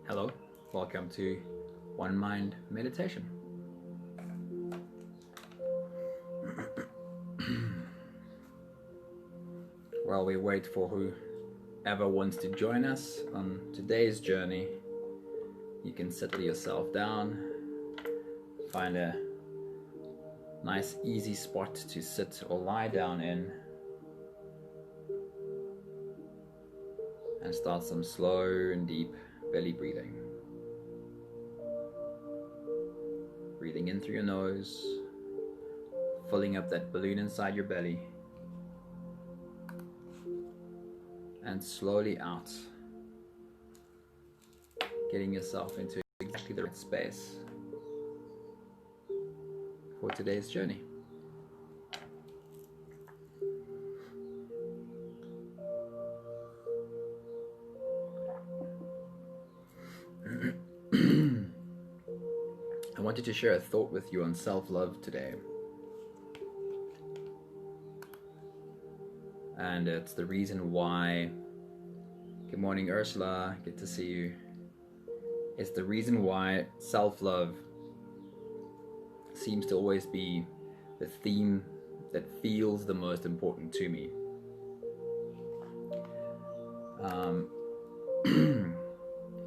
Hello, welcome to One Mind Meditation. While we wait for whoever wants to join us on today's journey, you can settle yourself down, find a nice easy spot to sit or lie down in, and start some slow and deep belly breathing. Breathing in through your nose, filling up that balloon inside your belly, and slowly out, getting yourself into exactly the right space for today's journey. I wanted to share a thought with you on self-love today. And it's the reason why, good morning Ursula, good to see you. It's the reason why self-love seems to always be the theme that feels the most important to me.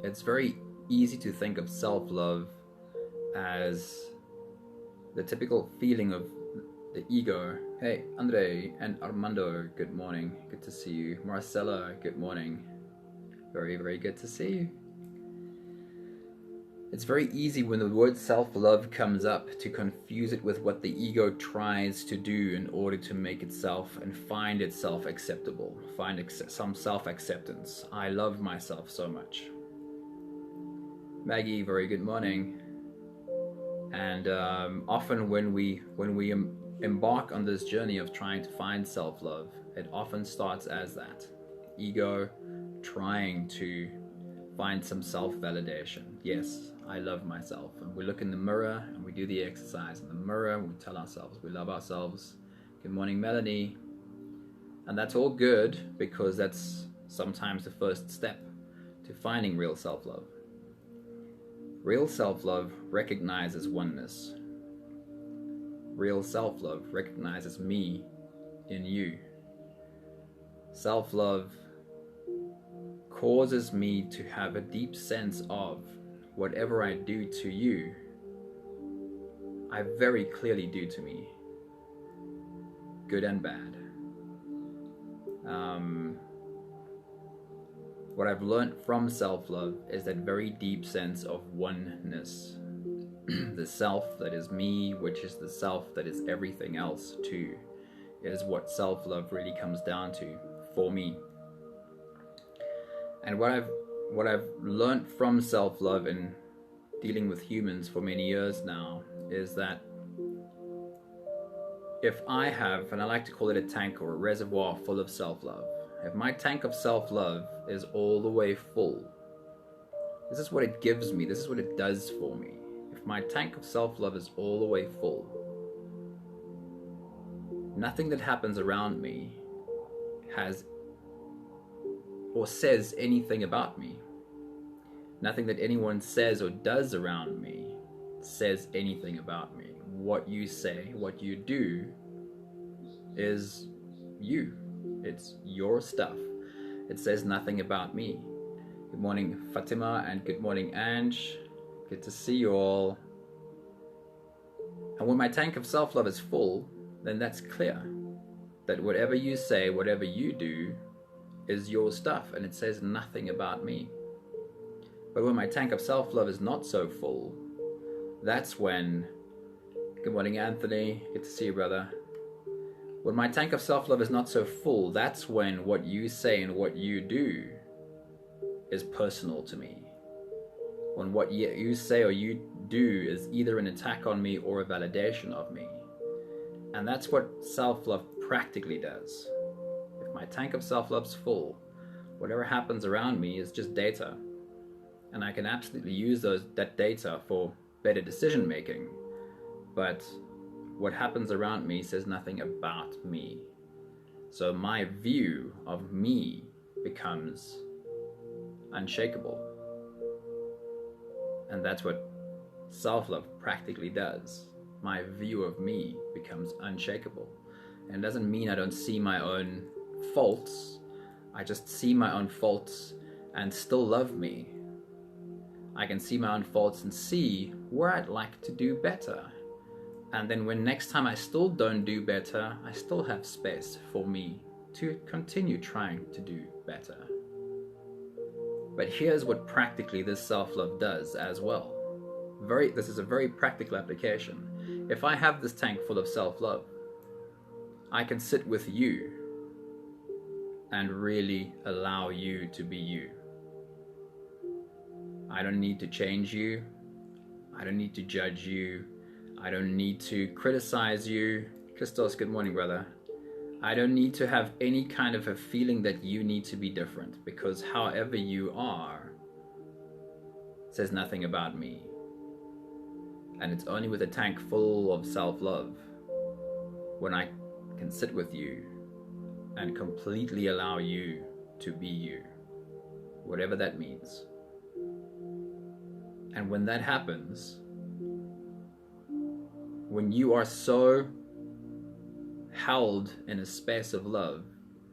It's very easy to think of self-love as the typical feeling of the ego. Hey, Andre and Armando, good morning. Good to see you. Marcella, good morning. Very, very good to see you. It's very easy when the word self-love comes up to confuse it with what the ego tries to do in order to make itself and find itself acceptable, find some self-acceptance. I love myself so much. Maggie, very good morning. And often when we embark on this journey of trying to find self-love, it often starts as that. Ego trying to find some self-validation. Yes, I love myself. And we look in the mirror and we do the exercise in the mirror and we tell ourselves we love ourselves. Good morning, Melanie. And that's all good because that's sometimes the first step to finding real self-love. Real self-love recognizes oneness. Real self-love recognizes me in you. Self-love causes me to have a deep sense of whatever I do to you, I very clearly do to me, good and bad. What I've learned from self-love is that very deep sense of oneness. The self that is me, which is the self that is everything else too, is what self-love really comes down to for me. And what I've learned from self-love in dealing with humans for many years now is that if I have, and I like to call it a tank or a reservoir full of self-love, if my tank of self-love is all the way full, this is what it gives me, this is what it does for me. If my tank of self-love is all the way full, nothing that happens around me has or says anything about me. Nothing that anyone says or does around me says anything about me. What you say, what you do is you. It's your stuff. It says nothing about me. Good morning, Fatima, and good morning, Ange. Good to see you all. And when my tank of self-love is full, then that's clear. That whatever you say, whatever you do, is your stuff, and it says nothing about me. But when my tank of self-love is not so full, that's when, good morning, Anthony, good to see you, brother. When my tank of self-love is not so full, that's when what you say and what you do is personal to me. When what you say or you do is either an attack on me or a validation of me. And that's what self-love practically does. If my tank of self-love's full, whatever happens around me is just data. And I can absolutely use that data for better decision making. But what happens around me says nothing about me. So my view of me becomes unshakable. And that's what self-love practically does. My view of me becomes unshakable. And it doesn't mean I don't see my own faults. I just see my own faults and still love me. I can see my own faults and see where I'd like to do better. And then when next time I still don't do better, I still have space for me to continue trying to do better. But here's what practically this self-love does as well. This is a very practical application. If I have this tank full of self-love, I can sit with you and really allow you to be you. I don't need to change you. I don't need to judge you. I don't need to criticize you. Christos, good morning, brother. I don't need to have any kind of a feeling that you need to be different, because however you are says nothing about me. And it's only with a tank full of self-love when I can sit with you and completely allow you to be you, whatever that means. And when that happens, when you are so held in a space of love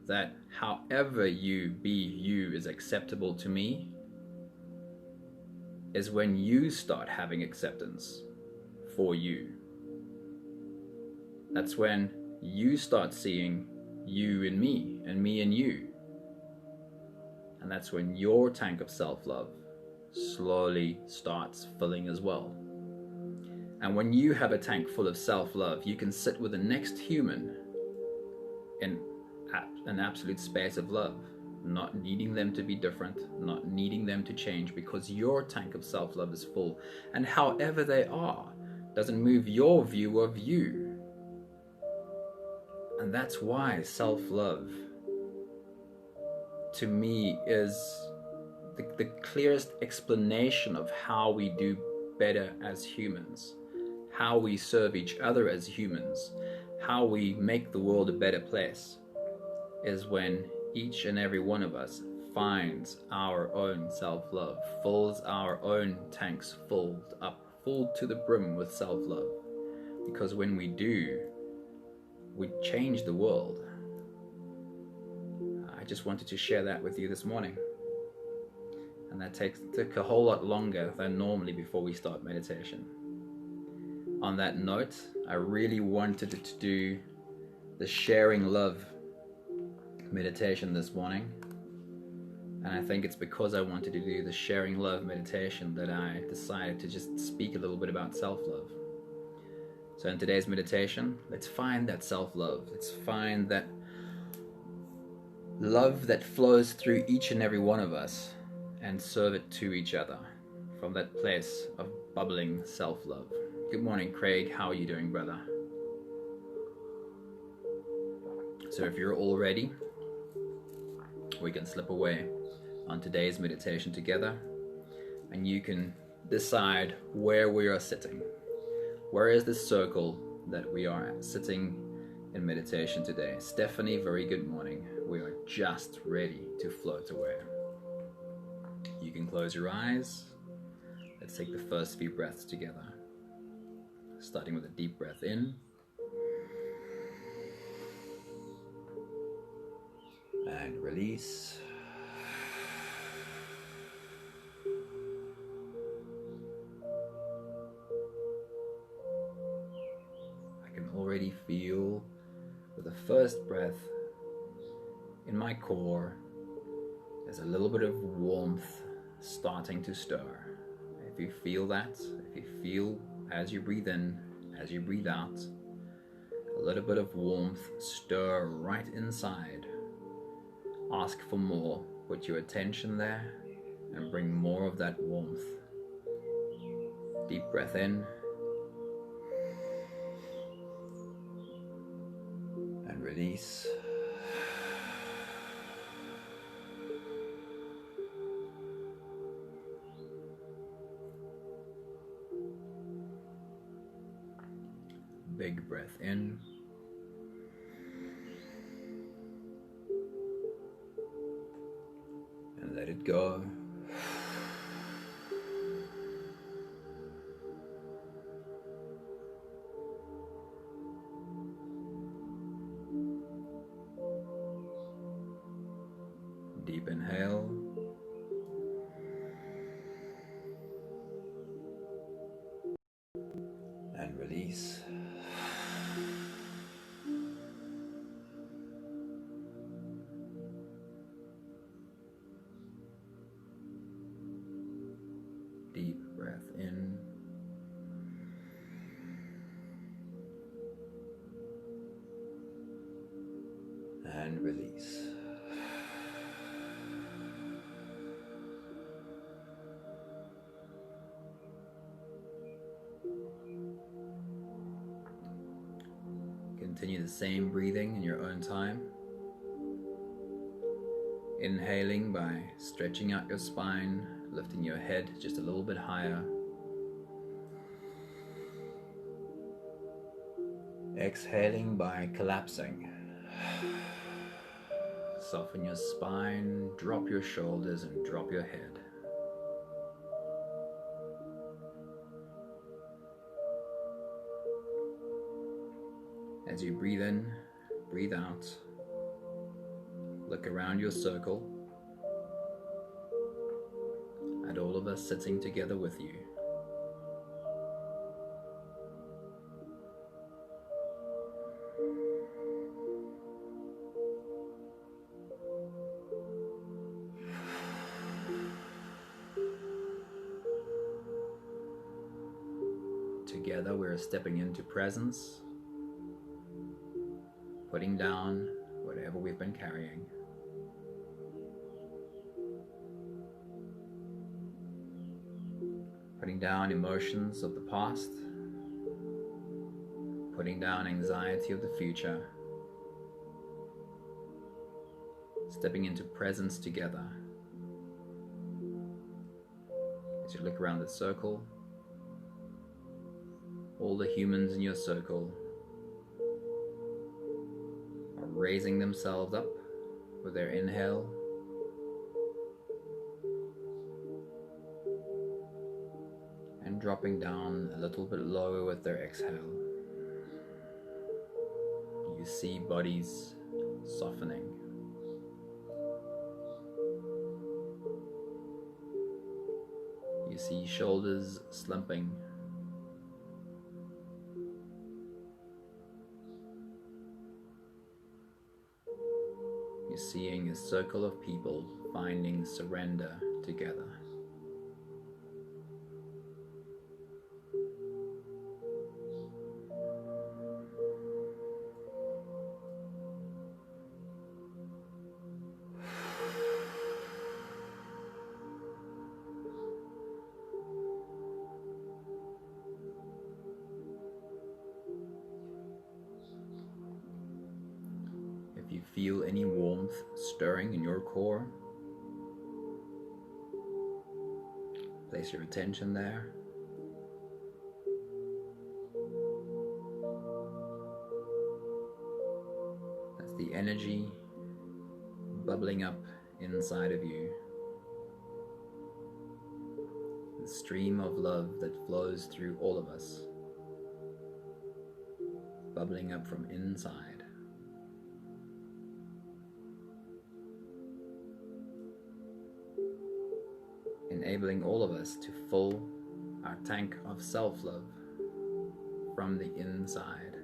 that however you be you is acceptable to me, is when you start having acceptance for you. That's when you start seeing you in me and me in you. And that's when your tank of self-love slowly starts filling as well. And when you have a tank full of self-love, you can sit with the next human in an absolute space of love, not needing them to be different, not needing them to change, because your tank of self-love is full. And however they are doesn't move your view of you. And that's why self-love, to me, is the clearest explanation of how we do better as humans, how we serve each other as humans, how we make the world a better place, is when each and every one of us finds our own self-love, fills our own tanks full to the brim with self-love. Because when we do, we change the world. I just wanted to share that with you this morning. And that took a whole lot longer than normally before we start meditation. On that note, I really wanted to do the sharing love meditation this morning. And I think it's because I wanted to do the sharing love meditation that I decided to just speak a little bit about self-love. So in today's meditation, let's find that self-love. Let's find that love that flows through each and every one of us and serve it to each other from that place of bubbling self-love. Good morning, Craig. How are you doing, brother? So if you're all ready, we can slip away on today's meditation together, and you can decide where we are sitting. Where is this circle that we are sitting in meditation today? Stephanie, very good morning. We are just ready to float away. You can close your eyes. Let's take the first few breaths together. Starting with a deep breath in. And release. I can already feel with the first breath in my core, there's a little bit of warmth starting to stir. If you feel that, if you feel as you breathe in, as you breathe out, a little bit of warmth stir right inside. Ask for more. Put your attention there and bring more of that warmth. Deep breath in. And release. Big breath in. And let it go. Inhale. And release. Deep breath in. And release. Continue the same breathing in your own time. Inhaling by stretching out your spine, lifting your head just a little bit higher. Exhaling by collapsing. Soften your spine, drop your shoulders, and drop your head. As you breathe in, breathe out. Look around your circle at all of us sitting together with you. Together we're stepping into presence, putting down whatever we've been carrying. Putting down emotions of the past, putting down anxiety of the future, stepping into presence together. As you look around the circle, all the humans in your circle are raising themselves up with their inhale, and dropping down a little bit lower with their exhale. You see bodies softening. You see shoulders slumping. You're seeing a circle of people finding surrender together. If you feel any warmth stirring in your core, place your attention there. That's the energy bubbling up inside of you. The stream of love that flows through all of us, bubbling up from inside. Enabling all of us to fill our tank of self-love from the inside.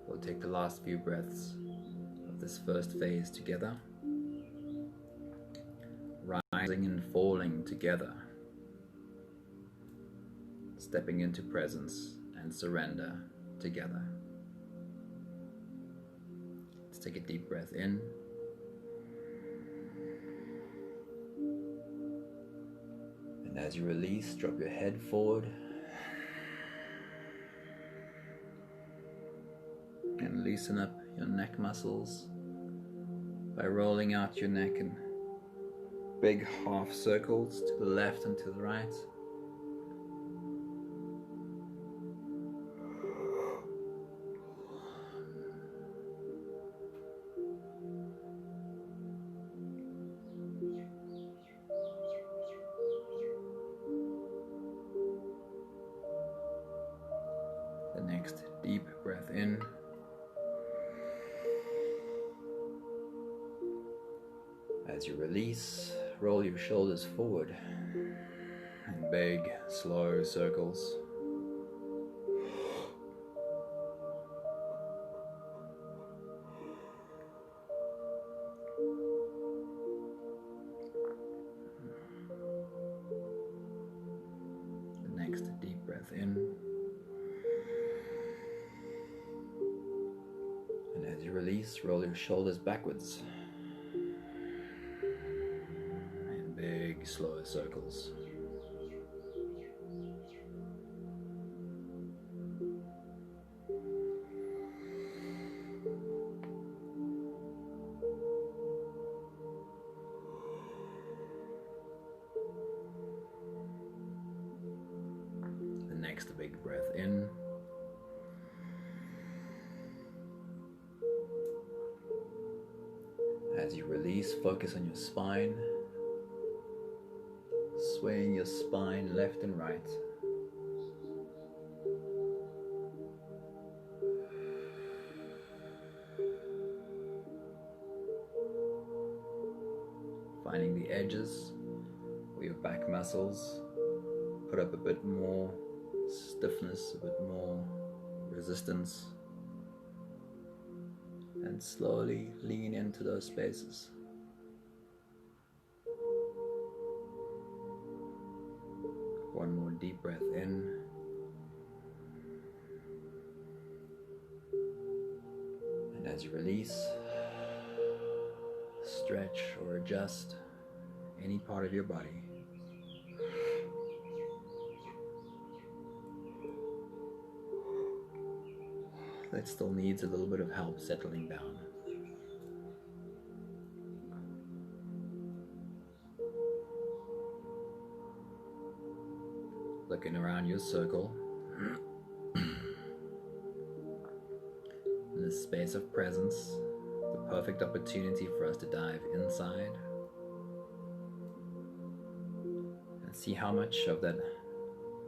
We'll take the last few breaths of this first phase together, rising and falling together, stepping into presence and surrender together. Let's take a deep breath in. And as you release, drop your head forward and loosen up your neck muscles by rolling out your neck in big half circles to the left and to the right. you release, roll your shoulders forward in big, slow circles. The next deep breath in. And as you release, roll your shoulders backwards in big, slow circles. The next big breath in. As you release, focus on your spine, swaying your spine left and right. Finding the edges where your back muscles put up a bit more stiffness, a bit more resistance. And slowly lean into those spaces. One more deep breath in. And as you release, stretch or adjust any part of your body. That still needs a little bit of help settling down. Looking around your circle, in this space of presence, the perfect opportunity for us to dive inside and see how much of that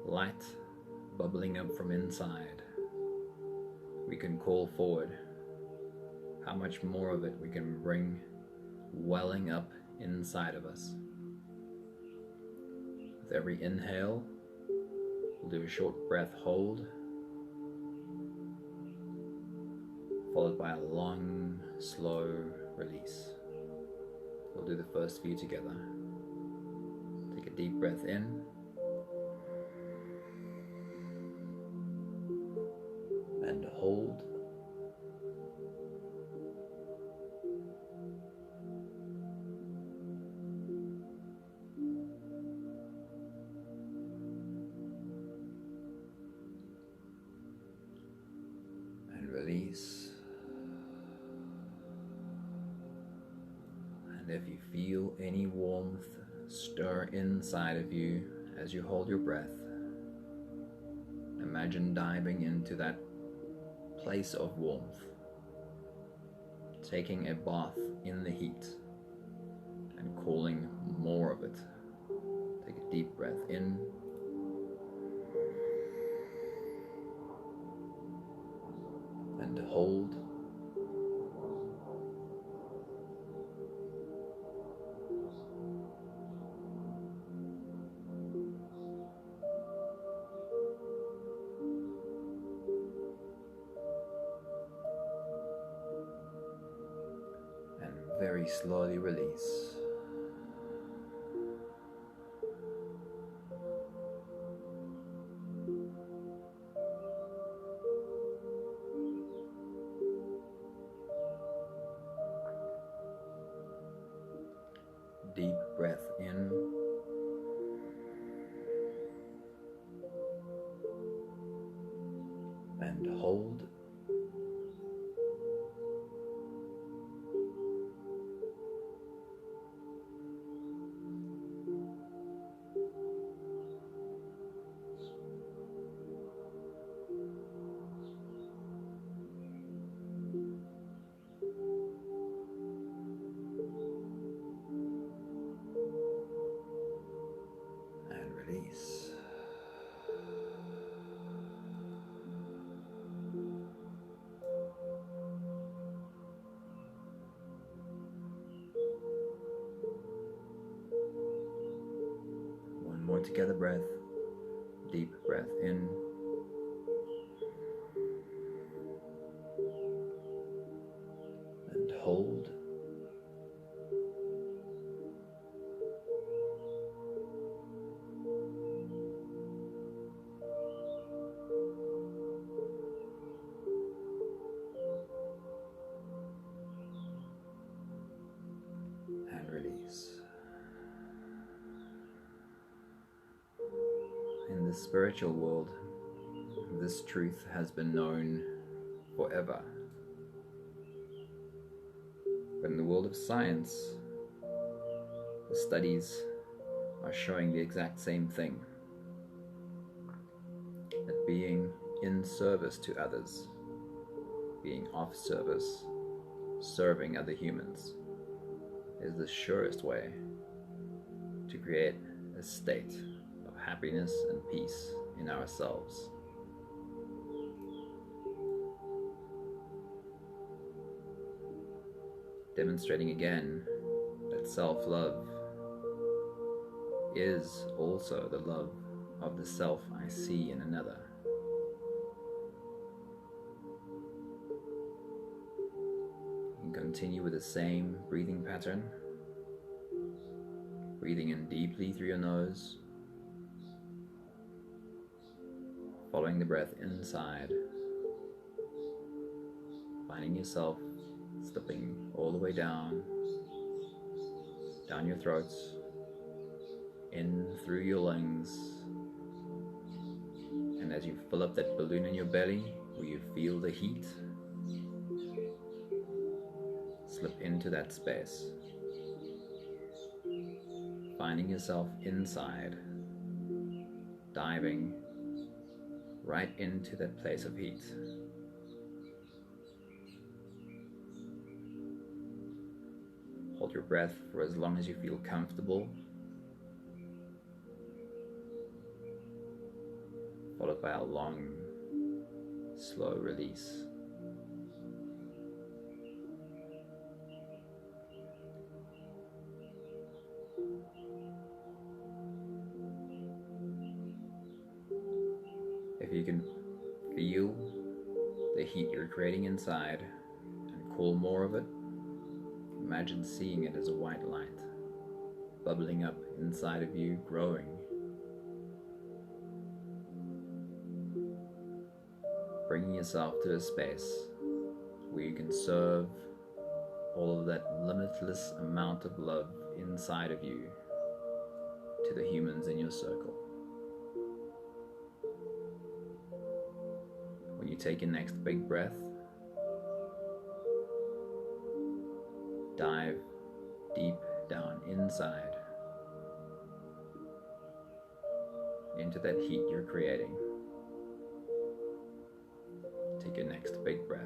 light bubbling up from inside we can call forward, how much more of it we can bring welling up inside of us. With every inhale, we'll do a short breath hold, followed by a long, slow release. We'll do the first few together. Take a deep breath in. And hold. And release. And if you feel any warmth stir inside of you as you hold your breath, imagine diving into that place of warmth, taking a bath in the heat and calling more of it. Take a deep breath in. And hold. Very slowly release. Deep breath in. And hold. Release. more together breath. Deep breath in. And hold. And release. In the spiritual world, this truth has been known forever. But in the world of science, the studies are showing the exact same thing. That being in service to others, being of service, serving other humans, is the surest way to create a state of happiness and peace in ourselves. Demonstrating again that self-love is also the love of the self I see in another. You can continue with the same breathing pattern, breathing in deeply through your nose, following the breath inside, finding yourself slipping all the way down your throats, in through your lungs, and as you fill up that balloon in your belly where you feel the heat, slip into that space, finding yourself inside, diving right into that place of heat. Hold your breath for as long as you feel comfortable, followed by a long, slow release. If you can feel the heat you're creating inside and call more of it, imagine seeing it as a white light, bubbling up inside of you, growing. Bringing yourself to a space where you can serve all of that limitless amount of love inside of you to the humans in your circle. When you take your next big breath, dive deep down inside into that heat you're creating. Take your next big breath.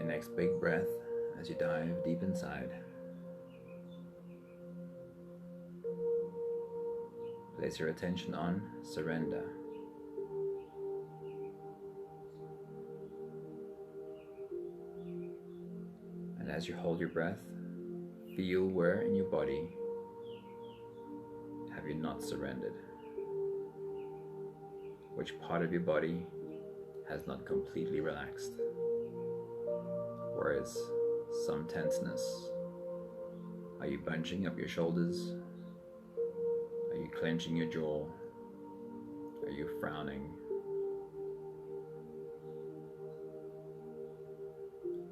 Next big breath as you dive deep inside. Place your attention on surrender. And as you hold your breath, feel where in your body have you not surrendered? Which part of your body has not completely relaxed? Where is some tenseness? Are you bunching up your shoulders? Are you clenching your jaw? Are you frowning?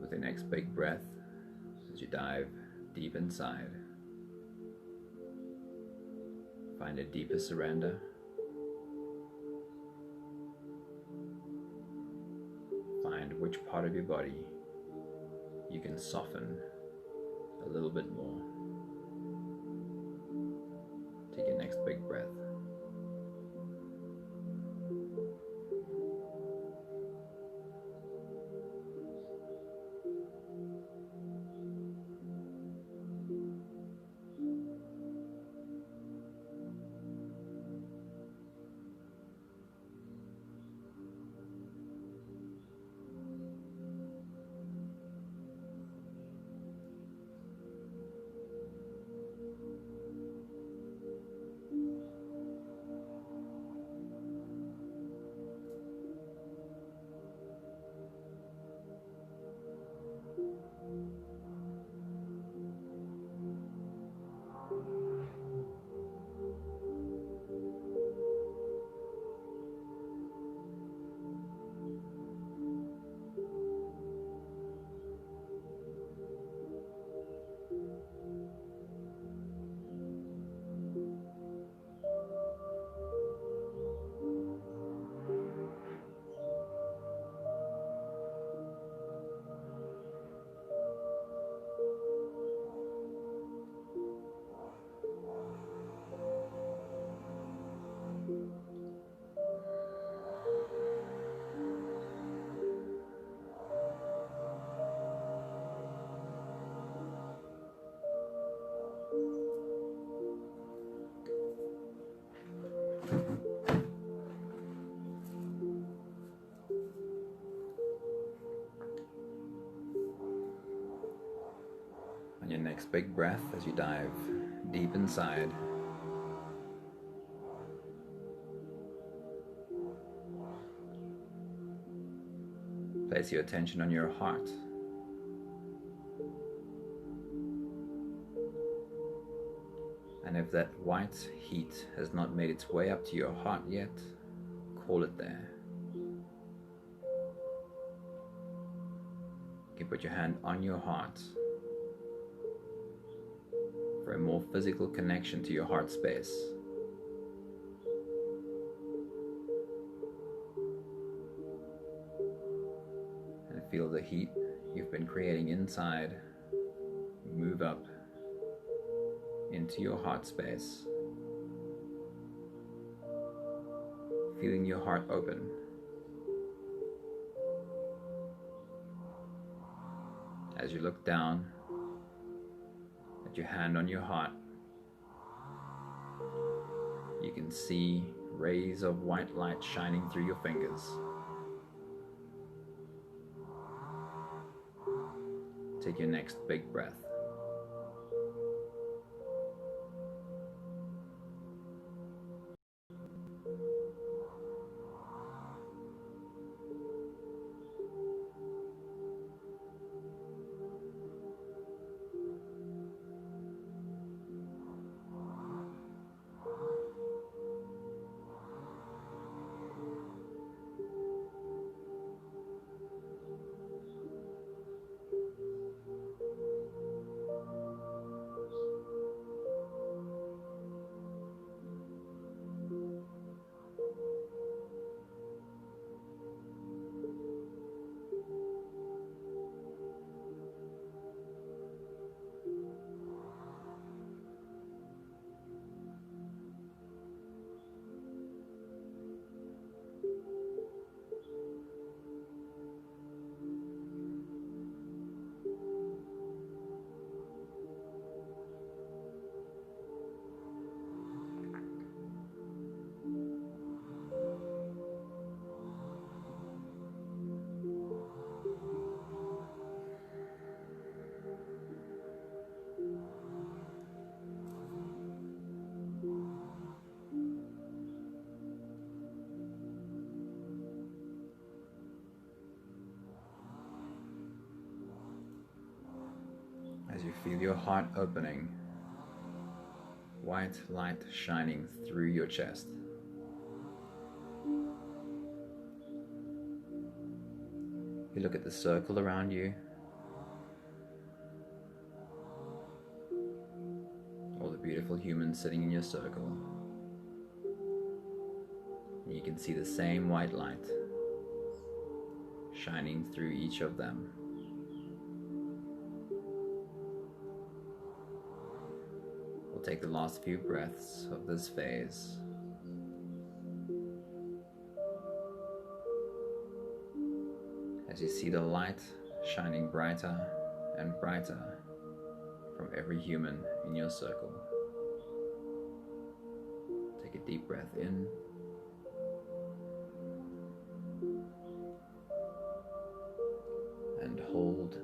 With the next big breath, as you dive deep inside, find a deeper surrender. Find which part of your body you can soften a little bit more. Take your next big breath. On your next big breath, as you dive deep inside, place your attention on your heart. And if that white heat has not made its way up to your heart yet, call it there. You can put your hand on your heart for a more physical connection to your heart space. And feel the heat you've been creating inside move up into your heart space, feeling your heart open. As you look down at your hand on your heart, you can see rays of white light shining through your fingers. Take your next big breath. As you feel your heart opening, white light shining through your chest. You look at the circle around you, all the beautiful humans sitting in your circle, and you can see the same white light shining through each of them. We'll take the last few breaths of this phase. As you see the light shining brighter and brighter from every human in your circle. Take a deep breath in. And hold.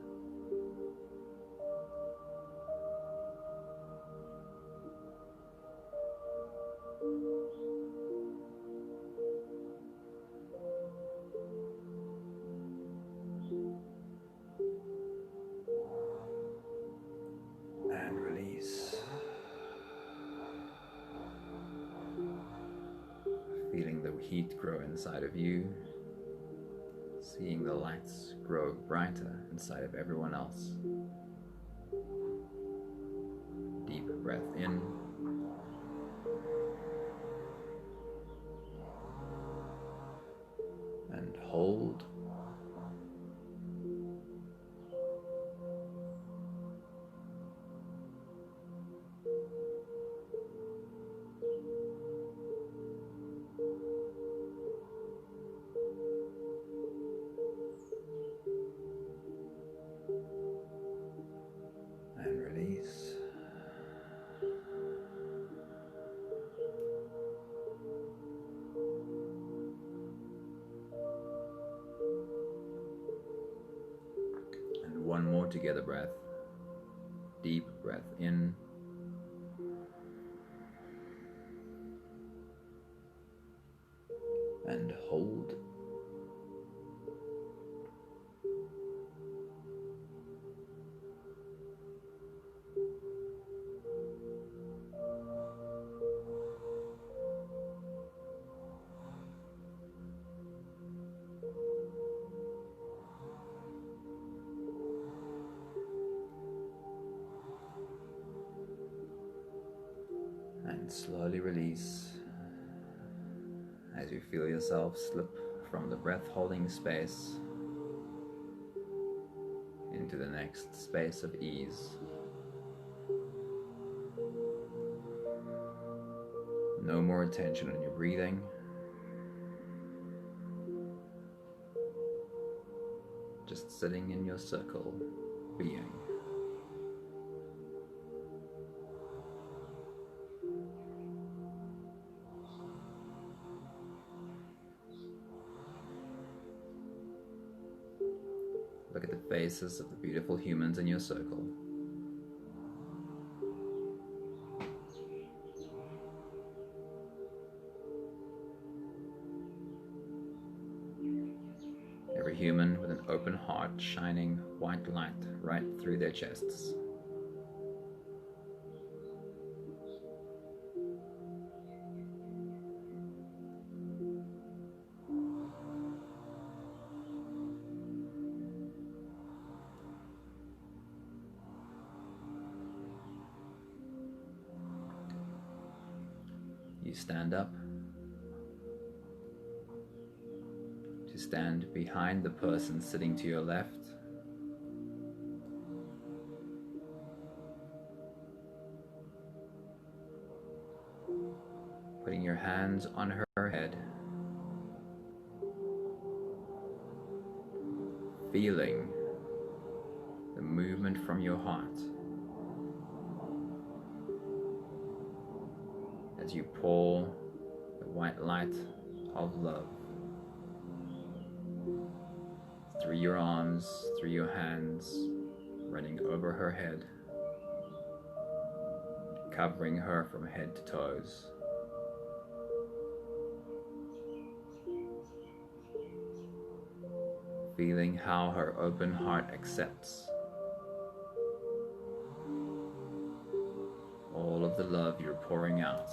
And release. Feeling the heat grow inside of you. Seeing the lights grow brighter inside of everyone else. Deep breath in. And hold. And release. And one more together breath. Deep breath in. And hold. And slowly release as you feel yourself slip from the breath holding space into the next space of ease. No more attention on your breathing. Just sitting in your circle, being. Look at the faces of the beautiful humans in your circle. Every human with an open heart shining white light right through their chests. You stand up to stand behind the person sitting to your left. Putting your hands on her head. Feeling the movement from your heart as you pour the white light of love through your arms, through your hands, running over her head, covering her from head to toes. Feeling how her open heart accepts all of the love you're pouring out.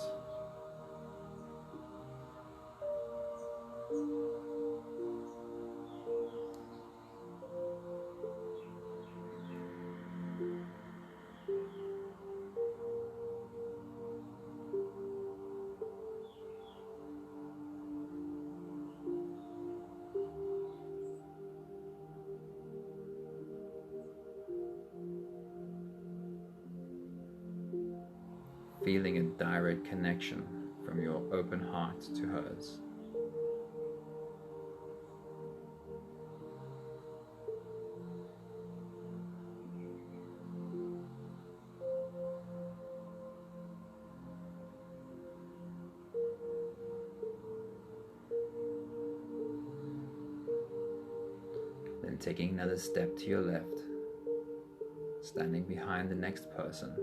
Feeling a direct connection from your open heart to hers. Then taking another step to your left, standing behind the next person.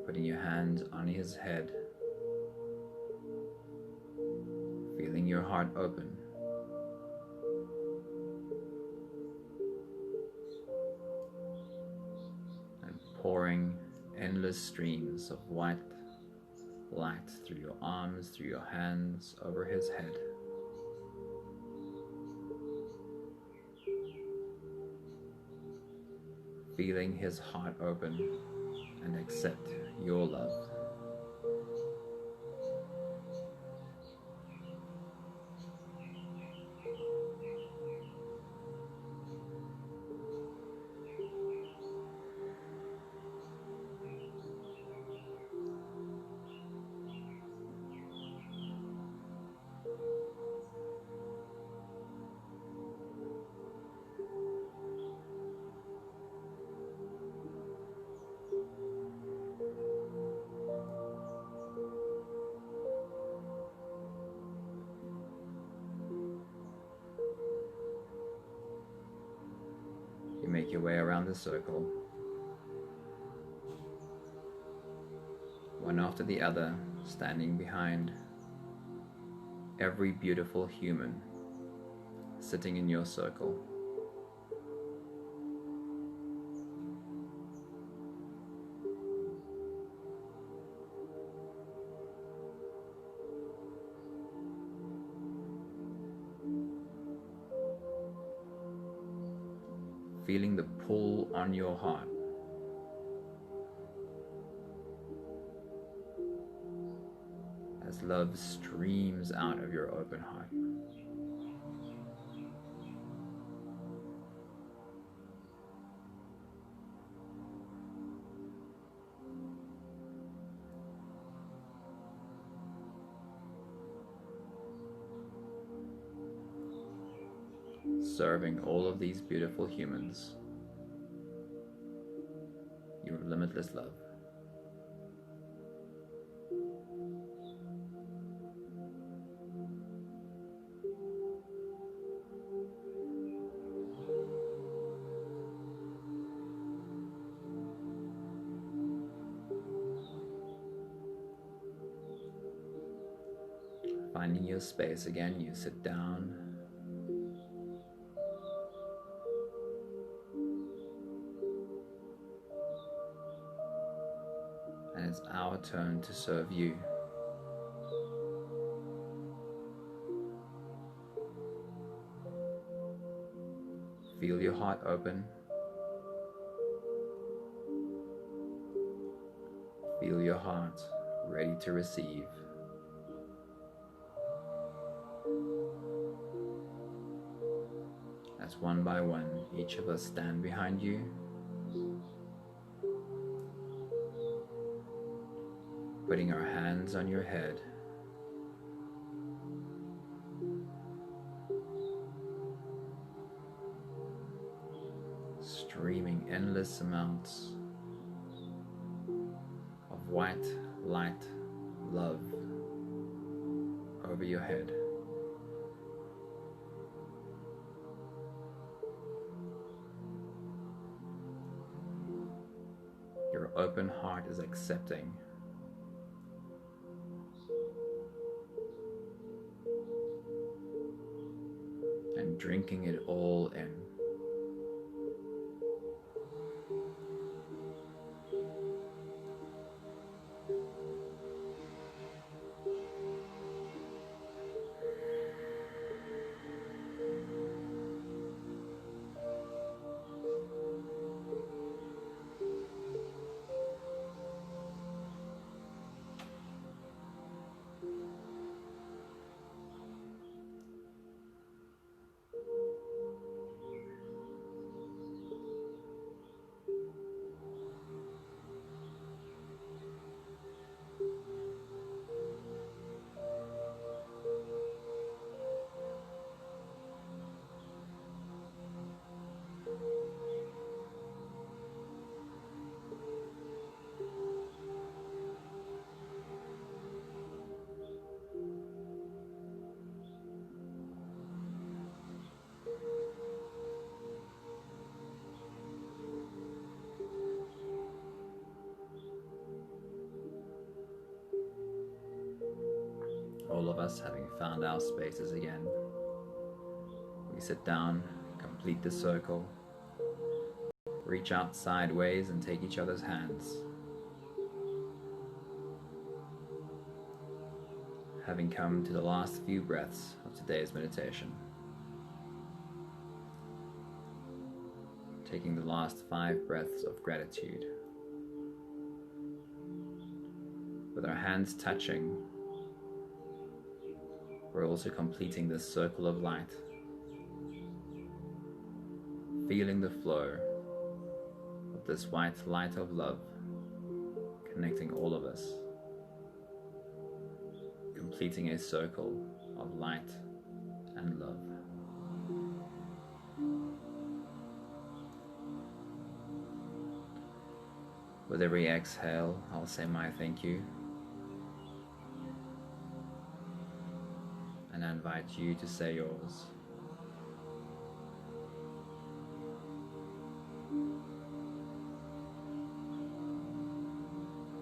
Putting your hands on his head, feeling your heart open. And pouring endless streams of white light through your arms, through your hands, over his head. Feeling his heart open and accept your love. You make your way around the circle, one after the other, standing behind every beautiful human sitting in your circle. Feeling the pull on your heart. As love streams out of your open heart. Serving all of these beautiful humans your limitless love. Finding your space again, you sit down. And it's our turn to serve you. Feel your heart open. Feel your heart ready to receive. As one by one, each of us stand behind you. Putting our hands on your head. Streaming endless amounts of white light love over your head. Your open heart is accepting. And drinking it all in. all of us having found our spaces again, we sit down, complete the circle, reach out sideways and take each other's hands. Having come to the last few breaths of today's meditation, taking the last 5 breaths of gratitude, with our hands touching, we're also completing this circle of light, feeling the flow of this white light of love connecting all of us, completing a circle of light and love. With every exhale, I'll say my thank you, and I invite you to say yours.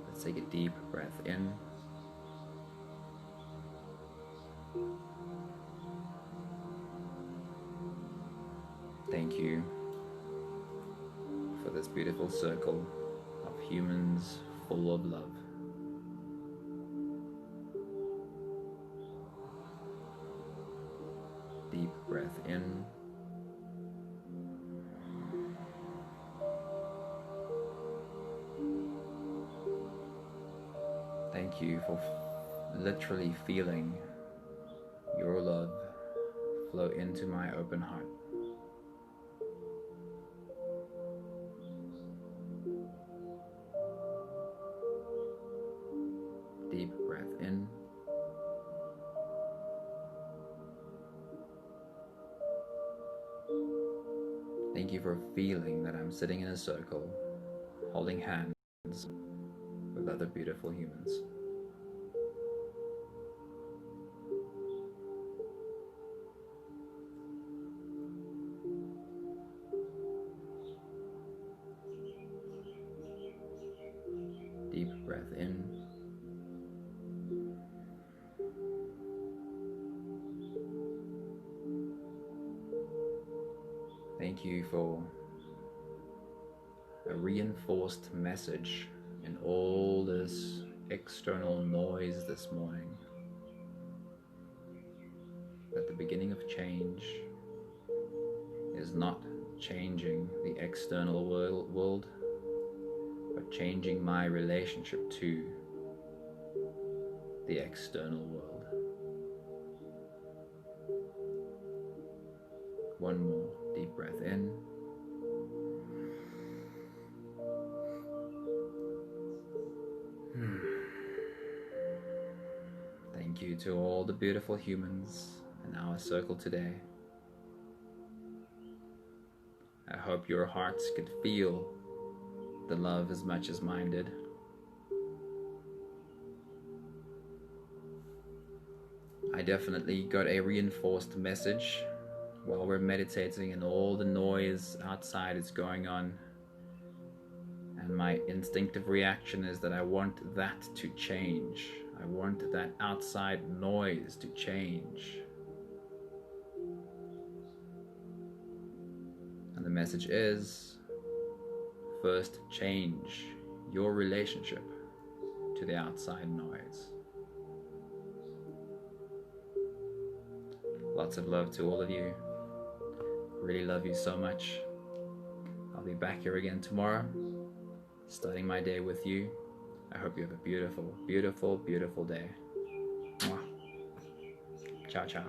Let's take a deep breath in. Thank you for this beautiful circle of humans full of love. Deep breath in. Thank you for literally feeling your love flow into my open heart. Deep breath in. Thank you for feeling that I'm sitting in a circle, holding hands with other beautiful humans. Deep breath in. Thank you for a reinforced message in all this external noise this morning, that the beginning of change is not changing the external world, but changing my relationship to the external world. One more deep breath in. Thank you to all the beautiful humans in our circle today. I hope your hearts could feel the love as much as mine did. I definitely got a reinforced message while we're meditating and all the noise outside is going on. And my instinctive reaction is that I want that to change. I want that outside noise to change. And the message is, first change your relationship to the outside noise. Lots of love to all of you. Really love you so much. I'll be back here again tomorrow, starting my day with you. I hope you have a beautiful, beautiful, beautiful day. Mwah. Ciao, ciao.